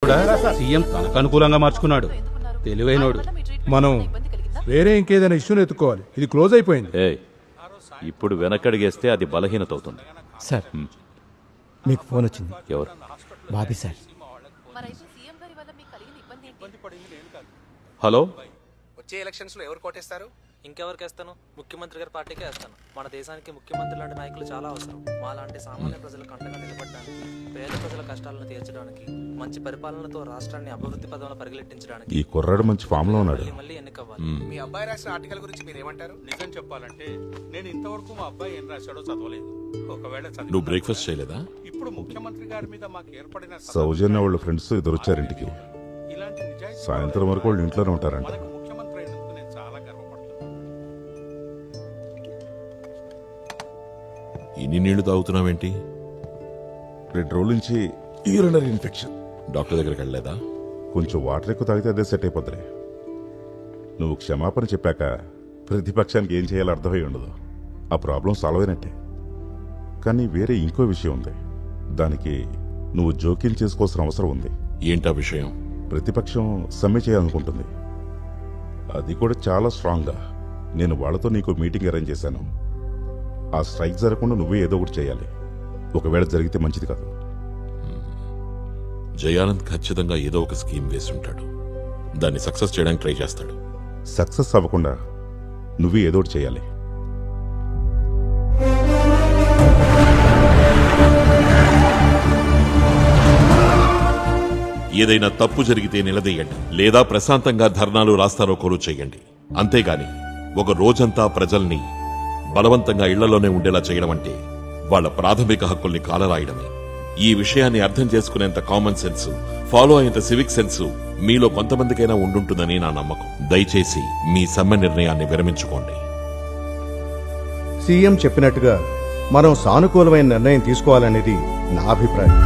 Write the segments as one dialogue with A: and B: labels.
A: కూడా సీఎం తనకు అనుకూలంగా మార్చుకున్నాడు. తెలివైనోడు.
B: మనం వేరే ఇంకేదైనా ఇష్యూని ఎత్తుకోవాలి. ఇది క్లోజ్ అయిపోయింది.
C: ఇప్పుడు వెనకడిగేస్తే అది బలహీనత అవుతుంది.
D: సార్ మీకు ఫోన్ వచ్చింది.
C: ఎవరు?
D: బాబీ సార్.
C: హలో.
E: వచ్చే ఎలక్షన్స్ లో ఎవరు కోటేస్తారు?
F: ఇంకెవరికి వేస్తాను? ముఖ్యమంత్రి గారి పార్టీకే వేస్తాను. మన దేశానికి ముఖ్యమంత్రి లాంటి నాయకులు చాలా అవసరం. మా లాంటి సామాన్య ప్రజలకు అండగా నిలబడడానికి, పేద ప్రజల కష్టాలను తీర్చడానికి, మంచి పరిపాలనతో రాష్ట్రాన్ని అభివృద్ధి పదంలో పరిగెట్టించడానికి
G: ఈ కుర్రాడు మంచి ఫామ్ లో ఉన్నాడు.
F: మళ్ళీ ఎన్నికవ్వాలి.
E: మీ అబ్బాయి రాసిన ఆర్టికల్ గురించి మీరు ఏమంటారు?
A: నిజం చెప్పాలంటే నేను ఇంతవరకు మా అబ్బాయి ఏం రాశాడో చదవలేదు. ఒకవేళ
G: నువ్వు బ్రేక్ఫాస్ట్ చేయలేదా?
A: ఇప్పుడు ముఖ్యమంత్రి గారి మీద మాకు ఏర్పడిన
G: సౌజన్య వాళ్ళ ఫ్రెండ్స్ ఎదురొచ్చారు ఇంటికి.
A: ఇలాంటి నిజాయితీ
G: సాయంత్రం వరకు వాళ్ళు ఇంట్లోనే ఉంటారంట.
A: ముఖ్యమంత్రి అయినందుకు నేను చాలా గర్వపడుతున్నాను.
G: ఇన్ని నీళ్లు తాగుతున్నావేంటి? 2 రోజుల నుంచి యూరినరీ ఇన్ఫెక్షన్. డాక్టర్ దగ్గరికి వెళ్ళలేదా? కొంచెం వాటర్ ఎక్కువ తాగితే అదే సెట్ అయిపోతుంది. నువ్వు క్షమాపణ చెప్పాక ప్రతిపక్షానికి ఏం చేయాలో అర్థమై ఉండదు. ఆ ప్రాబ్లం సాల్వ్ అయినట్టే. కానీ వేరే ఇంకో విషయం ఉంది. దానికి నువ్వు జోక్యం చేసుకోవాల్సిన అవసరం ఉంది. ఏంటా విషయం? ప్రతిపక్షం సమ్మె చేయాలనుకుంటుంది. అది కూడా చాలా స్ట్రాంగ్గా. నేను వాళ్ళతో నీకు మీటింగ్ అరేంజ్ చేశాను. ఆ స్ట్రైక్ జరగకుండా నువ్వే ఏదో ఒకటి చేయాలి. ఒకవేళ జరిగితే మంచిది కాదు.
H: జయానంద్ ఖచ్చితంగా ఏదో ఒక స్కీమ్ వేసి ఉంటాడు. దాన్ని సక్సెస్ చేయడానికి ట్రై చేస్తాడు.
G: సక్సెస్ అవ్వకుండా నువ్వే ఏదో ఒకటి చేయాలి.
H: ఏదైనా తప్పు జరిగితే నిలదీయండి, లేదా ప్రశాంతంగా ధర్నాలు రాస్తారోకోలు చేయండి. అంతేగాని ఒక రోజంతా ప్రజల్ని బలవంతంగా ఇళ్లలోనే ఉండేలా చేయడం అంటే వాళ్ల ప్రాథమిక హక్కుల్ని కాలరాయడమే. ఈ విషయాన్ని అర్థం చేసుకునేంత కామన్ సెన్స్, ఫాలో అయ్యేంత సివిక్ సెన్స్ మీలో కొంతమందికైనా ఉండుంటుందని నా నమ్మకం. దయచేసి మీ సమ్మె నిర్ణయాన్ని విరమించుకోండి.
I: సీఎం చెప్పినట్టుగా మనం సానుకూలమైన నిర్ణయం తీసుకోవాలనేది నా అభిప్రాయం.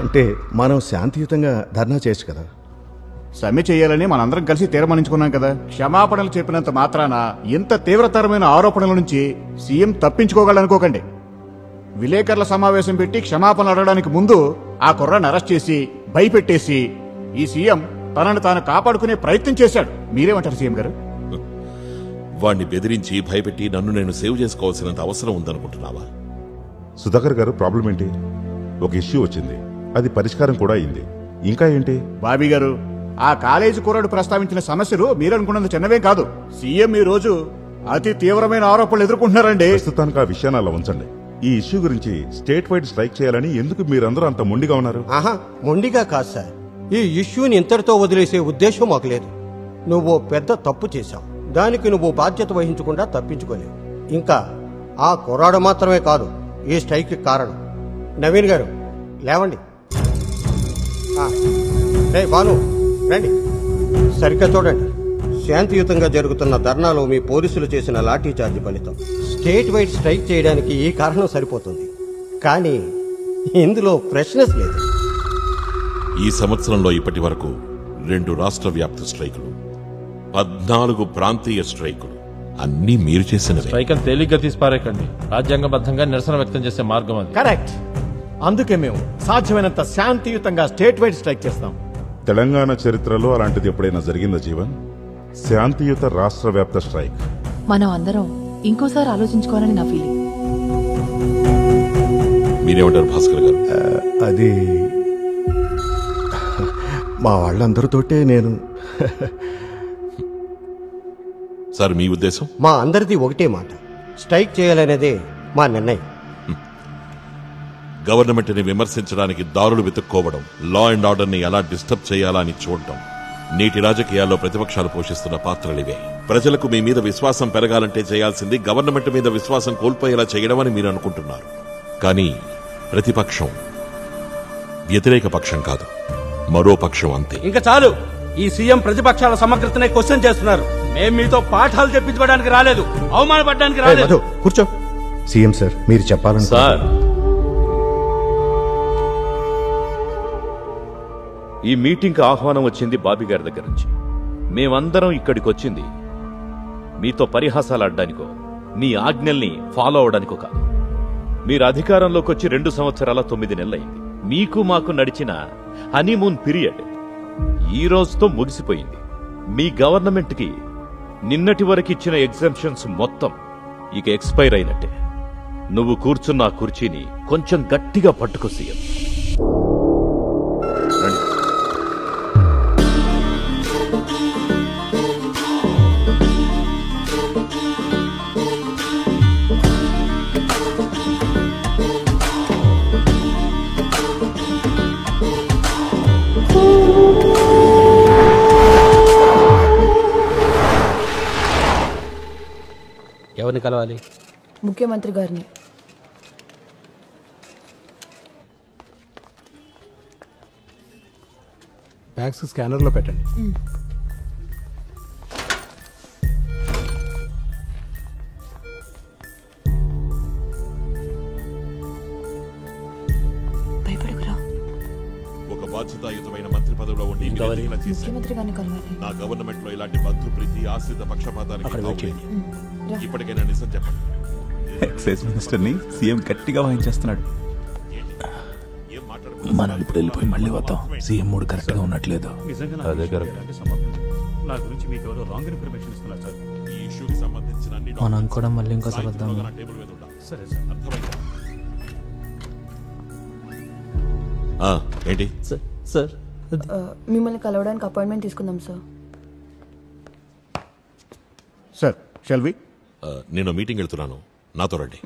I: అంటే మనం శాంతియుతంగా ధర్నా చేయొచ్చు కదా.
J: సమ్మె చేయాలని మనందరం కలిసి తీర్మానించుకున్నాం కదా. క్షమాపణలు చెప్పినంత మాత్రాన ఇంత తీవ్రతరమైన ఆరోపణల నుంచి సీఎం తప్పించుకోగలనుకోకండి. విలేకరుల సమావేశం పెట్టి క్షమాపణలు అడగడానికి ముందు ఆ కుర్రాన్ని అరెస్ట్ చేసి భయపెట్టేసి ఈ సీఎం తనను తాను కాపాడుకునే ప్రయత్నం చేశాడు. మీరేమంటారు సీఎం గారు?
H: వాణ్ణి బెదిరించి భయపెట్టి నన్ను నేను సేవ్ చేసుకోవాల్సినంత అవసరం ఉందనుకుంటున్నావా?
G: సుధాకర్ గారు, ప్రాబ్లం ఏంటి? ఒక ఇష్యూ వచ్చింది, అది పరిష్కారం కూడా అయింది. ఇంకా ఏంటి?
J: బాబీ గారు, ఆ కాలేజీ కుర్రాడు ప్రస్తావించిన సమస్యలు మీరనుకున్నంత చిన్నవే కాదు. సీఎం ఈ రోజు అతి తీవ్రమైన ఆరోపణలు ఎదుర్కొంటున్నారండి.
G: ప్రస్తుతానికి ఆ విషయాన్ని అలా ఉంచండి. ఈ ఇష్యూ గురించి స్టేట్ వైడ్ స్ట్రైక్ చేయాలని ఎందుకు మీరందరూ అంత మొండిగా ఉన్నారు?
D: మొండిగా కాదు సార్. ఈ ఇష్యూని ఇంతటితో వదిలేసే ఉద్దేశం మాకు లేదు. నువ్వు పెద్ద తప్పు చేశావు. దానికి నువ్వు బాధ్యత వహించకుండా తప్పించుకోలేవు. ఇంకా ఆ కుర్రాడు మాత్రమే కాదు ఈ స్ట్రైక్ కారణం. నవీన్ గారు లేవండి. భాను రండి. సరిగ్గా చూడండి. శాంతియుతంగా జరుగుతున్న ధర్నాలో మీ పోలీసులు చేసిన లాఠీ చార్జ్ ఫలితం. స్టేట్ వైడ్ స్ట్రైక్ చేయడానికి ఈ కారణం సరిపోతుంది, కానీ ఇందులో ప్రశ్నస్ లేదు.
H: ఈ సంవత్సరంలో ఇప్పటి వరకు 2 రాష్ట్ర వ్యాప్త స్ట్రైకులు, 14 ప్రాంతీయ స్ట్రైకులు, అన్నీ మీరు చేసినవే.
K: స్ట్రైక్ తేలిగ్గా తీసిపారేకండి. రాజ్యాంగబద్ధంగా నిరసన వ్యక్తం చేసే మార్గం అది.
J: కరెక్ట్. అందుకే మేము సాధ్యమైనంత శాంతియుతంగా స్టేట్ వైడ్ స్ట్రైక్ చేస్తాం.
G: తెలంగాణ చరిత్రలో అలాంటిది ఎప్పుడైనా జరిగిందా జీవన్? శాంతియుత రాష్ట్ర వ్యాప్త స్ట్రైక్.
L: మనం అందరం ఇంకోసారి ఆలోచించుకోవాలని నా ఫీలింగ్.
H: మీరేమంటారు భాస్కర్ గారు?
I: అది మా వాళ్ళందరితోటే నేను.
H: సార్, మీ ఉద్దేశం?
D: మా అందరిది ఒకటే మాట, స్ట్రైక్ చేయాలనేదే మా నిర్ణయం.
H: గవర్నమెంట్ ని విమర్శించడానికి దారులు వెతుక్కోవడం, లా అండ్ ఆర్డర్ ని ఎలా డిస్టర్బ్ చేయాలా అని చూడటం నేటి రాజకీయాల్లో ప్రతిపక్షాలు పోషిస్తున్న పాత్రలివే. ప్రజలకు మీ మీద విశ్వాసం పెరగాలంటే చేయాల్సింది గవర్నమెంట్ మీద విశ్వాసం కోల్పోయేలా చేయడం అని మీరు అనుకుంటున్నారు. కానీ ప్రతిపక్షం వ్యతిరేక పక్షం కాదు, మరో పక్షం అంతే.
A: ఇంకా చాలు. ఈ సీఎం ప్రతిపక్షాల సమగ్రతనే క్వశ్చన్ చేస్తున్నారు. మేము మీతో పాఠాలు చెప్పించుకోవడానికి రాలేదు, అవమానపడడానికి రాలేదు.
I: కూర్చో. సీఎం సార్, మీరు చెప్పాలని.
C: సార్, ఈ మీటింగ్కి ఆహ్వానం వచ్చింది బాబీ గారి దగ్గర నుంచి. మేమందరం ఇక్కడికి వచ్చింది మీతో పరిహాసాలు ఆడడానికో, మీ ఆజ్ఞల్ని ఫాలో అవడానికో కాదు. మీరు అధికారంలోకి వచ్చి 2 సంవత్సరాల 9 నెలలైంది. మీకు మాకు నడిచిన హనీమూన్ పీరియడ్ ఈ రోజుతో ముగిసిపోయింది. మీ గవర్నమెంట్కి నిన్నటి వరకు ఇచ్చిన ఎగ్జామ్షన్స్ మొత్తం ఇక ఎక్స్పైర్ అయినట్టే. నువ్వు కూర్చున్న ఆ కుర్చీని కొంచెం గట్టిగా పట్టుకో సీఎం.
A: ఎవరిని కలవాలి?
L: ముఖ్యమంత్రి గారిని.
B: బ్యాగ్స్ స్కానర్లో పెట్టండి.
H: ఒక బాధ్యతాయుతమైన మంత్రి పదవిలో ఉండి
L: ముఖ్యమంత్రి గారిని కలవాలి.
H: నా గవర్నమెంట్ లో ఇలాంటి బంధు ప్రీతి ఆశ్రిత పక్షపాతానికి ఇప్పటికైనా నిజం చెప్పండి.
M: ఎక్సైజ్ మినిస్టర్ ని సీఎం గట్టిగా వాయించేస్తున్నాడు.
N: మనం ఇప్పుడు వెళ్ళిపోయి మళ్ళీ వద్దాం. సీఎం మూడు కరెక్ట్ గా ఉన్నట్లేదు.
M: అదే కరెక్ట్.
O: నా గురించి మీకు ఎవరో రాంగ్ ఇన్ఫర్మేషన్ ఇస్తున్నారు సార్.
H: ఈ ఇష్యూకి సంబంధించిన అన్ని
F: మనం కూడా మళ్ళీ ఇంకోసారి వద్దాం.
H: టేబుల్ మీద ఉండాలి.
O: సరే సార్.
H: అర్థమైందా? ఏంటి
F: సార్
L: మిమ్మల్ని కలవడానికి అపాయింట్మెంట్ తీసుకుందాం సార్.
J: Sir shall we?
H: నేను మీటింగ్ వెళ్తున్నాను, నాతో రండి.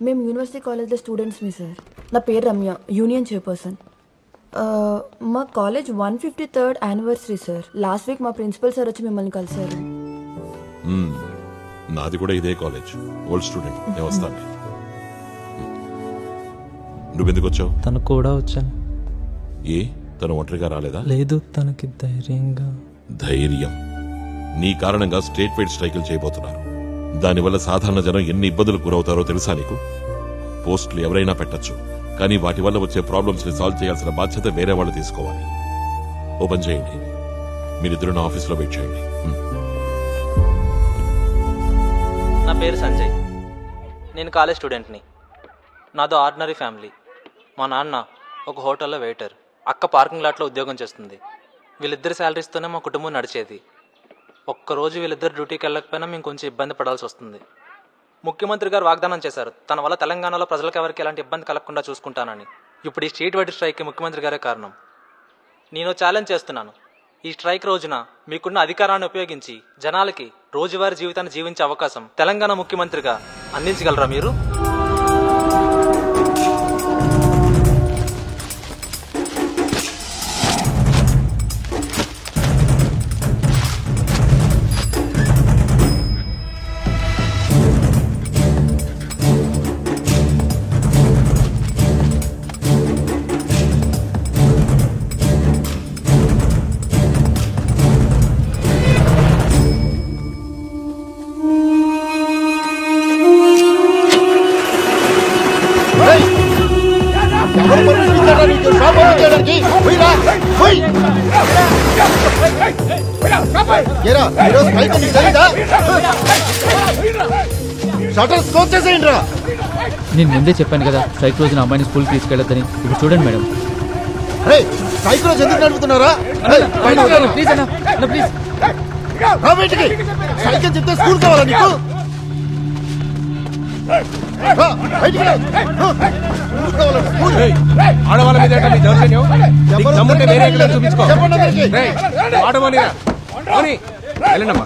L: మేము యూనివర్సిటీ కాలేజ్లో స్టూడెంట్స్ మీ సార్. నా పేరు రమ్య, యూనియన్ చైర్పర్సన్. మా college 153rd anniversary sir. Last week మా ప్రిన్సిపల్ సార్ వచ్చి మిమ్మల్ని కలిశారు.
H: నాది కూడా ఇదే కాలేజ్, ఓల్డ్ స్టూడెంట్. నేను వస్తాను. నువ్వెందుకు వచ్చావు?
F: తను కూడా వచ్చాను.
H: ఏ తను ఒంటరిగా రాలేదా?
F: లేదు, తనకి ధైర్యంగా.
H: ధైర్యం? నీ కారణంగా స్టేట్ వైడ్ స్ట్రైకులు చేయబోతున్నారు. దానివల్ల సాధారణ జనం ఎన్ని ఇబ్బందులు గురవుతారో తెలుసా నీకు? పోస్టులు ఎవరైనా పెట్టచ్చు, కానీ వాటి వల్ల వచ్చే ప్రాబ్లమ్స్ ని సాల్వ్ చేయాల్సిన బాధ్యత వేరే వాళ్ళు తీసుకోవాలి. ఓపెన్ చేయండి. మీరిద్దరు నా ఆఫీస్లో వెయిట్ చేయండి.
F: నా పేరు సంజయ్, నేను కాలేజ్ స్టూడెంట్ని. నాదో ఆర్డినరీ ఫ్యామిలీ. మా నాన్న ఒక హోటల్లో వెయిటర్, అక్క పార్కింగ్ లాట్లో ఉద్యోగం చేస్తుంది. వీళ్ళిద్దరి శాలరీస్తోనే మా కుటుంబం నడిచేది. ఒక్కరోజు వీళ్ళిద్దరు డ్యూటీకి వెళ్ళకపోయినా మేము కొంచెం ఇబ్బంది పడాల్సి వస్తుంది. ముఖ్యమంత్రి గారు వాగ్దానం చేశారు, తన వల్ల తెలంగాణలో ప్రజలకు ఎవరికి ఎలాంటి ఇబ్బంది కలగకుండా చూసుకుంటానని. ఇప్పుడు ఈ స్ట్రీట్ వైడ్ స్ట్రైక్కి ముఖ్యమంత్రి గారే కారణం. నేను ఛాలెంజ్ చేస్తున్నాను, ఈ స్ట్రైక్ రోజున మీకున్న అధికారాన్ని ఉపయోగించి జనాలకి రోజువారీ జీవితాన్ని జీవించే అవకాశం తెలంగాణ ముఖ్యమంత్రిగా అందించగలరా మీరు?
P: నేను ముందే చెప్పాను కదా స్ట్రైక్ రోజున అమ్మాయిని స్కూల్కి తీసుకెళ్ళొద్దని. ఇప్పుడు చూడండి మేడం.
I: స్ట్రైక్ రోజు ఎందుకు నడుపుతున్నారా?
P: ప్లీజ్ అన్న, ప్లీజ్
I: సైకిల్ చెప్తే స్కూల్ కావాలా నీకు?
B: ఆడవాళ్ళ మీద వేరే చూపించుకో. ఆడవాళ్ళ వెళ్ళండమ్మా.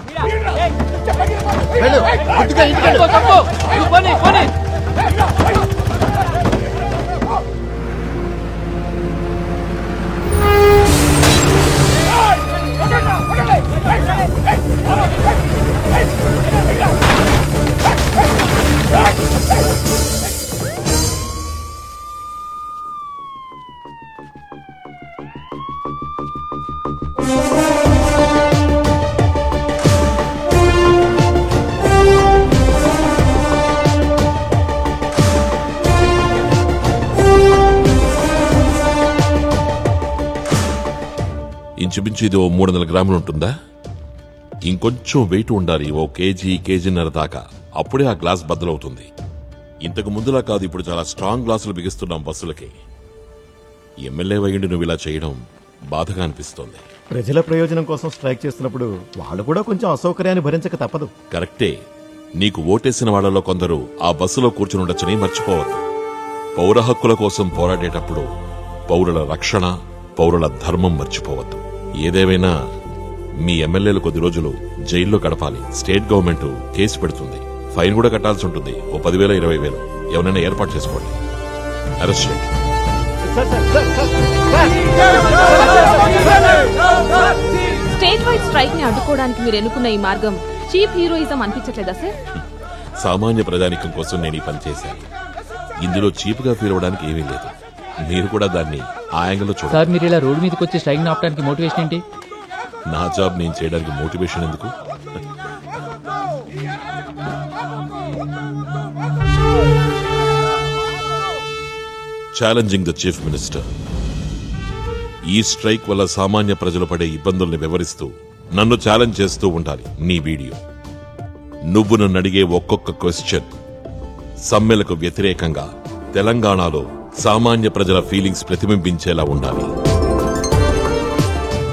H: ఇంచుమించు ఇది 300 గ్రాములు ఉంటుందా? ఇంకొంచెం వెయిట్ ఉండాలి, 1 కేజీ కేజీన్నర దాకా. అప్పుడే ఆ గ్లాస్ బద్దలవుతుంది. ఇంతకు ముందులా కాదు, ఇప్పుడు చాలా స్ట్రాంగ్ గ్లాసులు బిగిస్తున్నాం బస్సులకి. ఎమ్మెల్యే అయ్యుండి నువ్వు ఇలా చేయడం బాధగా అనిపిస్తోంది.
I: ప్రజల ప్రయోజనం కోసం స్ట్రైక్ చేస్తున్నప్పుడు వాళ్ళు కూడా కొంచెం అసౌకర్యాన్ని భరించక తప్పదు.
H: కరెక్టే. నీకు ఓటేసిన వాళ్లలో కొందరు ఆ బస్సులో కూర్చుని ఉండొచ్చని మర్చిపోవద్దు. పౌర హక్కుల కోసం పోరాడేటప్పుడు పౌరుల రక్షణ, పౌరుల ధర్మం మర్చిపోవద్దు. ఏదేమైనా మీ ఎమ్మెల్యేలు కొద్ది రోజులు జైల్లో గడపాలి. స్టేట్ గవర్నమెంట్ కేసు పెడుతుంది, ఫైన్ కూడా కట్టాల్సి ఉంటుంది. ఓ 10,000 20,000 ఎవరైనా ఏర్పాటు చేసుకోండి. అరెస్ట్ చేయండి.
Q: స్టేట్ వైడ్ స్ట్రైక్ ని అడ్డుకోవడానికి మీరు ఎన్నుకున్న ఈ మార్గం చీప్ హీరోయిజం అనిపించట్లేదా సార్?
H: సామాన్య ప్రజానికం కోసం నేను ఈ పని చేశాను. ఇందులో చీప్ గా ఫీల్ అవ్వడానికి ఏమీ లేదు. మీరు కూడా దాన్ని ఆ యాంగిల్లో చూడండి.
P: సార్ మీరు ఇలా రోడ్డు మీదకి వచ్చి స్ట్రైక్ ఆపడానికి మోటివేషన్ ఏంటి?
H: నా జాబ్ నేను చేయడానికి మోటివేషన్ ఎందుకు? Challenging the chief minister. ఈ స్ట్రైక్ వల్ల సామాన్య ప్రజలు పడే ఇబ్బందుల్ని వివరిస్తూ నన్ను ఛాలెంజ్ చేస్తూ ఉండాలి నీ వీడియో. నువ్వు నన్ను అడిగే ఒక్కొక్క క్వశ్చన్ సమ్మెలకు వ్యతిరేకంగా తెలంగాణలో సామాన్య ప్రజల ఫీలింగ్స్ ప్రతిబింబించేలా ఉండాలి.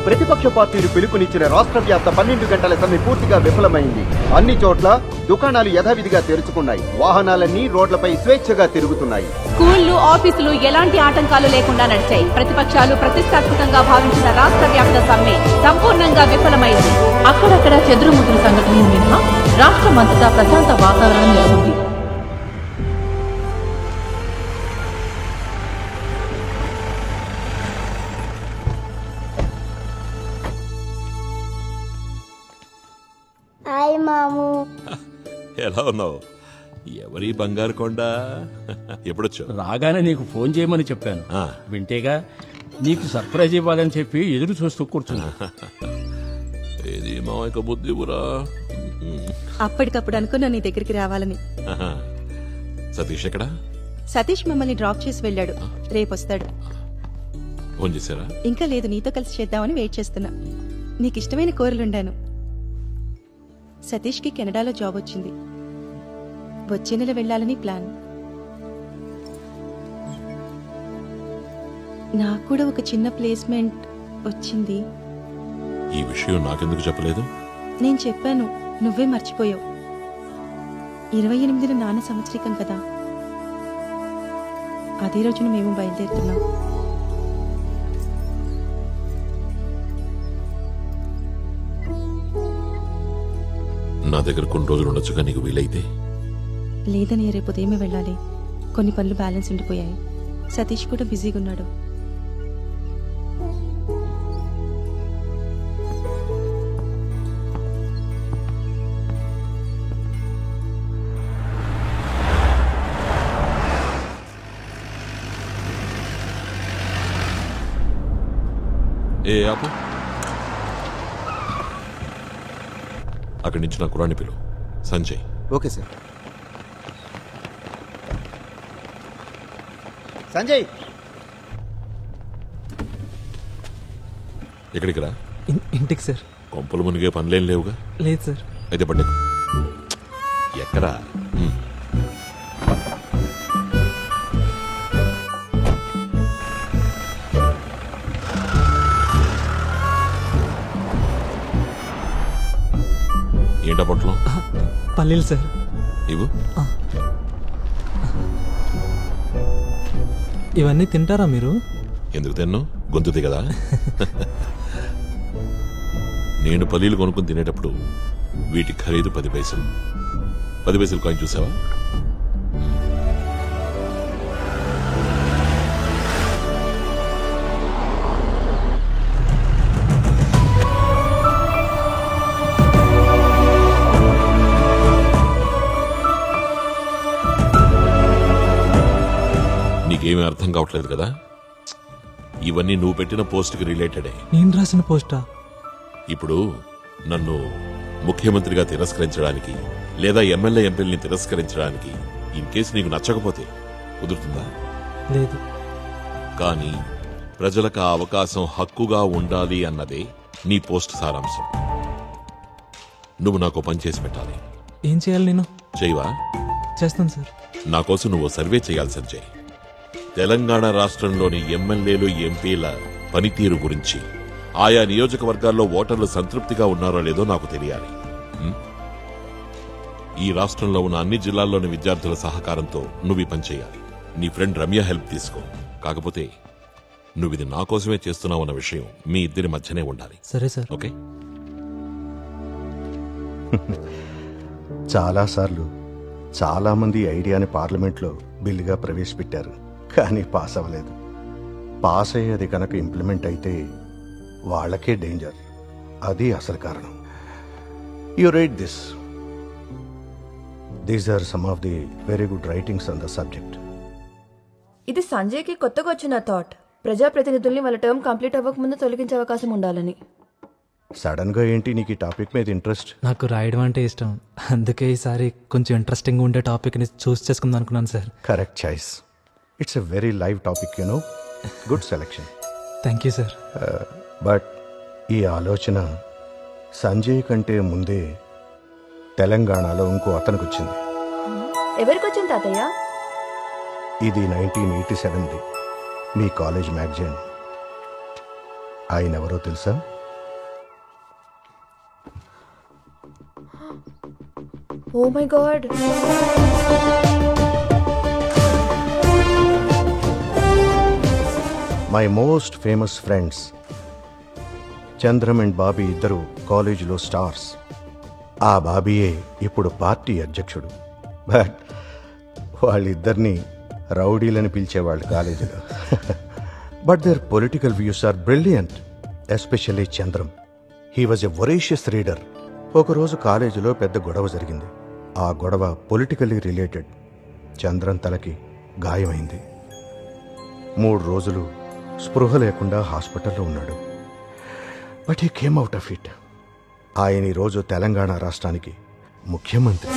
R: ప్రతిపక్ష పార్టీలు పిలుపునిచ్చిన రాష్ట్ర వ్యాప్త 12 గంటల సమ్మె పూర్తిగా విఫలమైంది. అన్ని చోట్ల దుకాణాలు యథావిధిగా తెరుచుకున్నాయి. వాహనాలన్నీ రోడ్లపై స్వేచ్ఛగా తిరుగుతున్నాయి.
Q: స్కూళ్లు, ఆఫీసులు ఎలాంటి ఆటంకాలు లేకుండా నడిచాయి. ప్రతిపక్షాలు ప్రతిష్టాత్మకంగా భావించిన రాష్ట్ర వ్యాప్త సమ్మె సంపూర్ణంగా విఫలమైంది. అక్కడక్కడ చెదురుముదురు సంఘటనలు మినహా రాష్ట్రమంతటా ప్రశాంత వాతావరణం నెలకొంది.
H: ఎలా ఉన్నావు? ఎవరి బంగారు కొండ? ఎప్పుడొచ్చు?
O: రాగానే నీకు ఫోన్ చేయమని చెప్పాను. వింటేగా నీకు సర్ప్రైజ్ ఇవ్వాలని చెప్పి ఎదురు చూస్తూ కూర్చున్నా.
H: ఏది మావయ్య బుద్ధిపురా?
S: అప్పటికప్పుడు అనుకున్నా నీ దగ్గరికి రావాలని.
H: సతీష్ ఎక్కడా?
S: సతీష్ మమ్మల్ని డ్రాప్ చేసి వెళ్ళాడు. రేపొస్తాడు.
H: ఫోన్ చేశారా?
S: ఇంకా లేదు, నీతో కలిసి చేద్దామని వెయిట్ చేస్తున్నా. నీకు ఇష్టమైన కూరలుండాను. సతీష్కి కెనడాలో జాబ్ వచ్చింది. వచ్చే నెల వెళ్లాలని ప్లాన్. నాకు కూడా ఒక చిన్న ప్లేస్మెంట్ వచ్చింది.
H: ఈ విషయం నాకెందుకు చెప్పలేదు?
S: నేను చెప్పాను, నువ్వే మర్చిపోయావు. 28న నాన్న సంవత్సరికం కదా, అదే రోజున మేము బయలుదేరుతున్నాం.
H: నా దగ్గర కొన్ని రోజులు ఉండొచ్చుగా నీకు వీలైతే?
S: లేదని రేపు ఉదయమే వెళ్ళాలి. కొన్ని పనులు బ్యాలెన్స్ ఉండిపోయాయి. సతీష్ కూడా బిజీగా ఉన్నాడు.
H: ఏ ఆపు. అక్కడి నుంచి నా కురాన్ని పిలువు. సంజయ్.
R: Okay sir. సంజయ్.
H: ఎక్కడికి రా?
F: ఇంటికి సార్.
H: కొంపలు మునిగే పనులేం లేవుగా?
F: లేదు సార్.
H: అయితే పండుగ ఎక్కడా? ఏంటా పొట్లో?
F: పల్లీలు సార్.
H: ఇవ్వు.
F: ఇవన్నీ తింటారా మీరు?
H: ఎందుకు తిన్నావు? గొంతుది కదా. నేను పల్లీలు కొనుక్కుని తినేటప్పుడు వీటి ఖరీదు 10 పైసలు. 10 పైసలు కాయిన్ చూసావా? నీకేమీ అర్థం కావట్లేదు కదా? ఇవన్నీ నువ్వు పెట్టిన పోస్ట్కి రిలేటెడే.
F: నేను రాసిన పోస్టా?
H: ఇప్పుడు నన్ను ముఖ్యమంత్రిగా తిరస్కరించడానికి లేదా ఎమ్మెల్యే ఎంపీల్ని తిరస్కరించడానికి ఇన్ కేసు నీకు నచ్చకపోతే కుదురుతుందా?
F: లేదు.
H: కానీ ప్రజలకు ఆ అవకాశం హక్కుగా ఉండాలి అన్నదే నీ పోస్ట్ సారాంశం. నువ్వు నాకు పని చేసి పెట్టాలి.
F: ఏం చేయాలి నేను?
H: చేయవా?
F: చేస్తాను సార్.
H: నా కోసం నువ్వు సర్వే చేయాలి సంజయ్. తెలంగాణ రాష్ట్రంలోని ఎమ్మెల్యేలు, ఎంపీల పనితీరు గురించి, ఆయా నియోజకవర్గాల్లో ఓటర్లు సంతృప్తిగా ఉన్నారో లేదో నాకు తెలియాలి. ఈ రాష్ట్రంలో ఉన్న అన్ని జిల్లాల్లోని విద్యార్థుల సహకారంతో నువ్వు ఈ పని చేయాలి. నీ ఫ్రెండ్ రమ్య హెల్ప్ తీసుకో. కాకపోతే నువ్విది నా కోసమే చేస్తున్నావన్న విషయం మీ ఇద్దరి మధ్యనే ఉండాలి.
F: సరే సార్.
H: ఓకే.
I: చాలాసార్లు చాలామంది ఐడియాని పార్లమెంట్లో బిల్లుగా ప్రవేశపెట్టారు, కానీ పాస్ అవ్వలేదు. పాస్ అయ్యేది కనుక ఇంప్లిమెంట్ అయితే వాళ్ళకే డేంజర్. అది అసలు కారణం. You write this. These are some of the very good writings on the subject.
L: ఇది సంజయ్కి కొత్తగా వచ్చిన థాట్. ప్రజాప్రతినిధుల్ని వాళ్ళ టర్మ్ కంప్లీట్ అవ్వకముందు తొలగించే అవకాశం ఉండాలని.
I: సడన్ గా ఏంటి నీకు ఈ టాపిక్ మీద ఇంట్రెస్ట్?
F: నాకు రాయడం అంటే ఇష్టం, అందుకే ఈసారి కొంచెం ఇంట్రెస్టింగ్ ఉండే టాపిక్ ని చూస్ చేసుకుందాం అనుకున్నాను sir.
I: Correct choice. It's a very live topic, you know. Good selection.
F: Thank you sir.
I: But ఈ ఆలోచన సంజయ్ కంటే ముందే తెలంగాణలో ఇంకో అతనికి వచ్చింది.
L: ఎవరికి వచ్చింది తాతయ్య?
I: ఇది 1987ది మీ కాలేజ్ మ్యాగజైన్. ఆయన ఎవరో తెలుసా?
L: Oh my god.
I: My most famous friends Chandram and Bobby ఇద్దరు కాలేజీలో స్టార్స్. ఆ బాబీయే ఇప్పుడు పార్టీ అధ్యక్షుడు. బట్ వాళ్ళిద్దరినీ రౌడీలని పిలిచేవాళ్ళు కాలేజీలో. But their political views are brilliant, especially Chandram. He was a voracious reader. ఒకరోజు కాలేజీలో పెద్ద గొడవ జరిగింది. ఆ గొడవ పొలిటికల్లీ రిలేటెడ్. చంద్రం తలకి గాయమైంది. 3 రోజులు స్పృహ లేకుండా హాస్పిటల్లో ఉన్నాడు. But he came out of it. ఆయన ఈరోజు తెలంగాణ రాష్ట్రానికి ముఖ్యమంత్రి.